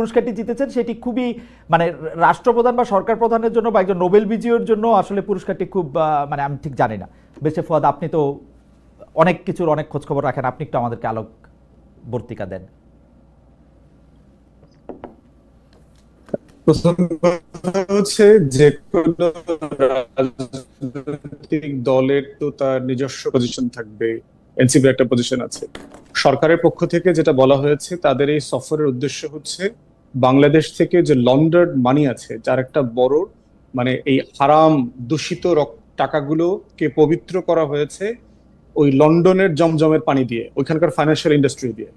পুরস্কারটি জিতেছেন সেটি খুবই মানে রাষ্ট্রপ্রধান বা সরকার প্রধানের জন্য বা একজন নোবেল বিজয়ীর জন্য আসলে পুরস্কারটি খুব মানে আমি ঠিক জানি না। বেশে ফুয়াদ, আপনি তো অনেক কিছুর অনেক খোঁজ খবর রাখেন, আপনি একটু আমাদেরকে আলোকবর্তিকা দেন। প্রথম কথা হচ্ছে যে কোনো রাজনৈতিক দলের তো তার নিজস্ব পজিশন থাকবে, এনসিপির একটা পজিশন আছে। সরকারের পক্ষ থেকে যেটা বলা হয়েছে তাদের এই সফরের উদ্দেশ্য হচ্ছে বাংলাদেশ থেকে যে লন্ডার্ড মানি আছে, যার একটা বড় মানে এই হারাম দূষিত টাকাগুলোকে পবিত্র করা হয়েছে ওই লন্ডনের জমজমের পানি দিয়ে, ওইখানকার ফাইন্যান্সিয়াল ইন্ডাস্ট্রি দিয়ে।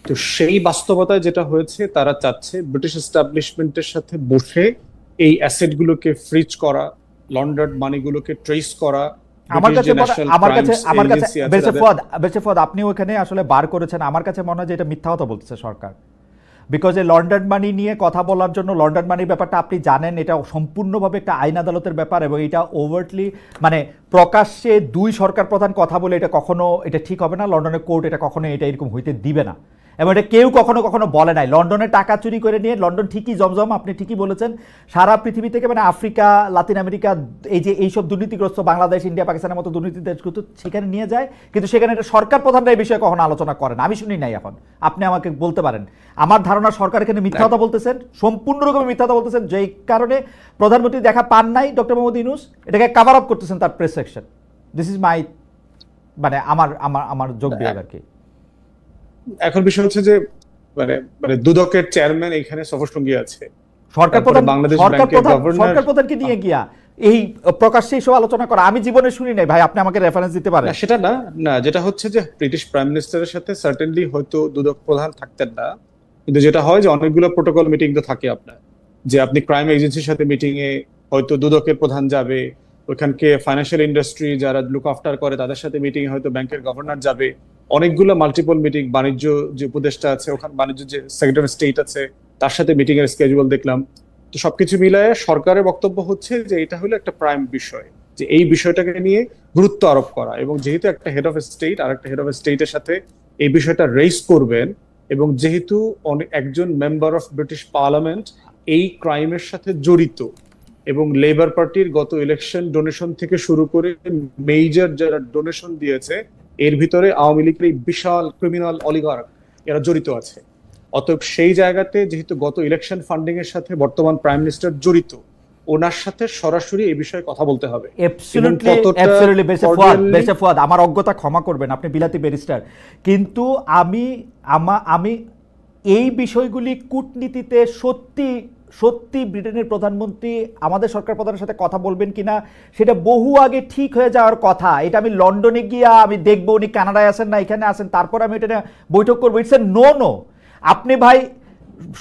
তো সেই বাস্তবতায় যেটা হয়েছে, তারা চাচ্ছে ব্রিটিশ এস্টাবলিশমেন্টের সাথে বসে এই অ্যাসেট গুলোকে ফ্রিজ করা, লন্ডার্ড মানিগুলোকে ট্রেস করা। বেশে ফুয়াদ, আপনি ওখানে আসলে বার করেছেন, আমার কাছে মনে হয় যে এটা মিথ্যা কথা বলতেছে সরকার। বিকজ এই লন্ডন মানি নিয়ে কথা বলার জন্য, লন্ডন মানির ব্যাপারটা আপনি জানেন, এটা সম্পূর্ণভাবে একটা আইন আদালতের ব্যাপার এবং এটা ওভারটলি মানে প্রকাশ্যে দুই সরকার প্রধান কথা বলে এটা কখনো এটা ঠিক হবে না। লন্ডনের কোর্ট এটা কখনো এটা এরকম হইতে দিবে না এবং এটা কেউ কখনো কখনো বলে নাই। লন্ডনে টাকা চুরি করে নিয়ে লন্ডন ঠিকই জমজম, আপনি ঠিকই বলেছেন, সারা পৃথিবী থেকে মানে আফ্রিকা, লাতিন আমেরিকা, এই যে এইসব দুর্নীতিগ্রস্ত বাংলাদেশ, ইন্ডিয়া, পাকিস্তানের মতো দুর্নীতি দেশগুলো সেখানে নিয়ে যায়, কিন্তু সেখানে একটা সরকার প্রধানরা এই বিষয়ে কখনো আলোচনা করেন, আমি শুনি নাই। এখন আপনি আমাকে বলতে পারেন, আমার ধারণা সরকার এখানে মিথ্যা কথা বলতেছেন, সম্পূর্ণ রকমের মিথ্যা কথা বলতেছেন, যেই কারণে প্রধানমন্ত্রী দেখা পান নাই ডক্টর মোহাম্মদ ইউনূস, এটাকে কভার আপ করতেছেন তার press section. This is my মানে আমার আমার আমার যোগ বিয়োগ আর কি। এখন বিষয় হচ্ছে যে মানে মানে দুদকের চেয়ারম্যান এখানে সফরসঙ্গী আছে, সরকার প্রধানকে নিয়ে গিয়া এই প্রকাশ্যে এইসব আলোচনা করা আমি জীবনে শুনি নাই ভাই, আপনি আমাকে রেফারেন্স দিতে পারেন? সেটা না, না যেটা হচ্ছে যে ব্রিটিশ প্রাইম মিনিস্টারের সাথে সার্টেনলি হয়তো দুদক প্রধান থাকতেন না, কিন্তু যেটা হয় যে অনেকগুলো প্রোটোকল মিটিং তো থাকে আপনার, যে আপনি ক্রাইম এজেন্সির সাথে মিটিং এ হয়তো দুদকের প্রধান যাবে, ওইখানকে ফাইন্যান্সিয়াল ইন্ডাস্ট্রি যারা লুক আফটার করে তাদের সাথে মিটিং হয়তো ব্যাংকের গভর্নর যাবে, অনেকগুলো মাল্টিপল মিটিং, বাণিজ্য যে উপদেষ্টা আছে ওখানে, বাণিজ্য যে সেক্রেটারি অফ স্টেট আছে তার সাথে মিটিং এর স্কেজুয়াল দেখলাম। তো সবকিছু মিলায় সরকারের বক্তব্য হচ্ছে যে এটা হলো একটা প্রাইম বিষয়, যে এই বিষয়টাকে নিয়ে গুরুত্ব আরোপ করা, এবং যেহেতু একটা হেড অফ স্টেট আর একটা হেড অফ স্টেটের সাথে এই বিষয়টা রেইজ করবেন, এবং যেহেতু একজন মেম্বার অফ ব্রিটিশ পার্লামেন্ট এই ক্রাইমের সাথে জড়িত, এবং লেবার পার্টির গত ইলেকশন ডোনেশন থেকে শুরু করে মেজর যারা ডোনেশন দিয়েছে এর ভিতরে আওয়ামী লীগের এই বিশাল ক্রিমিনাল অলিগার্ক এরা জড়িত আছে। অতএব সেই জায়গাতে যেহেতু গত ইলেকশন ফান্ডিং এর সাথে বর্তমান প্রাইম মিনিস্টার জড়িত, ওনার সাথে সরাসরি এই বিষয়ে কথা বলতে হবে। আমার অজ্ঞতা ক্ষমা করবেন, আপনি বিলাতি ব্যারিস্টার, কিন্তু আমি এই বিষয়গুলি কূটনীতিতে সত্যি সত্যি ব্রিটেনের প্রধানমন্ত্রী আমাদের সরকার প্রধানের সাথে কথা বলবেন কিনা সেটা বহু আগে ঠিক হয়ে যাওয়ার কথা। এটা আমি লন্ডনে গিয়া আমি দেখবো উনি কানাডায় আছেন না এখানে আছেন, তারপর আমি এটা বৈঠক করবো, ইটস এ নো। আপনি ভাই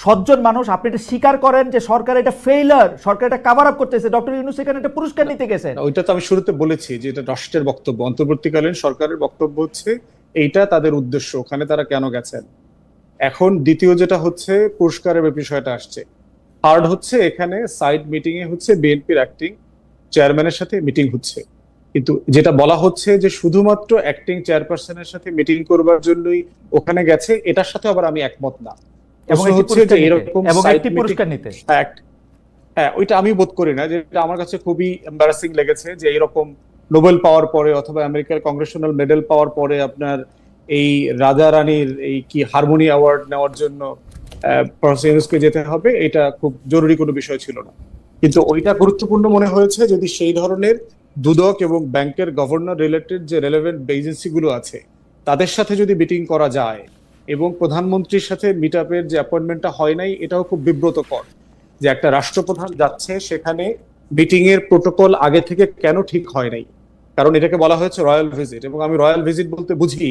সজ্জন মানুষ, আপনি এটা স্বীকার করেন যে সরকার এটা ফেইলার, সরকার এটা কভার আপ করতেছে, ডক্টর ইউনূস এখানে একটা পুরস্কার নিতে গেছেন। ওইটা তো আমি শুরুতে বলেছি যে এটা রাষ্ট্রের বক্তব্য, অন্তর্বর্তীকালীন সরকারের বক্তব্য হচ্ছে এইটা তাদের উদ্দেশ্য, ওখানে তারা কেন গেছেন। এখন দ্বিতীয় যেটা হচ্ছে পুরস্কারের বিষয়টা আসছে, থার্ড হচ্ছে এখানে সাইড মিটিং এ হচ্ছে বিএনপির অ্যাক্টিং চেয়ারম্যানের সাথে মিটিং হচ্ছে, কিন্তু যেটা বলা হচ্ছে যে শুধুমাত্র অ্যাক্টিং চেয়ারপারসনের সাথে মিটিং করবার জন্যই ওখানে গেছে, এটার সাথে আবার আমি একমত না। হ্যাঁ, ওইটা আমি বোধ করি না, যেটা আমার কাছে খুবই এম্বারাসিং লেগেছে যে এরকম নোবেল পাওয়ার পরে অথবা আমেরিকার কংগ্রেশনাল মেডেল পাওয়ার পরে আপনার এই রাজা রানীর এই কি হারমোনি অ্যাওয়ার্ড নেওয়ার জন্য প্রফেসর ইউনূসকে যেতে হবে, এটা খুব জরুরি কোনো বিষয় ছিল না। কিন্তু ওইটা গুরুত্বপূর্ণ মনে হয়েছে যদি সেই ধরনের দুদক এবং ব্যাংকের গভর্নর রিলেটেড যে রেলেভেন্ট এজেন্সি গুলো আছে তাদের সাথে যদি মিটিং করা যায়, এবং প্রধানমন্ত্রীর সাথে মিট আপের যে অ্যাপয়েন্টমেন্টটা হয় নাই, এটাও খুব বিব্রতকর যে একটা রাষ্ট্রপ্রধান যাচ্ছে সেখানে মিটিং এর প্রোটোকল আগে থেকে কেন ঠিক হয় নাই। কারণ এটাকে বলা হয়েছে রয়্যাল ভিজিট, এবং আমি রয়্যাল ভিজিট বলতে বুঝি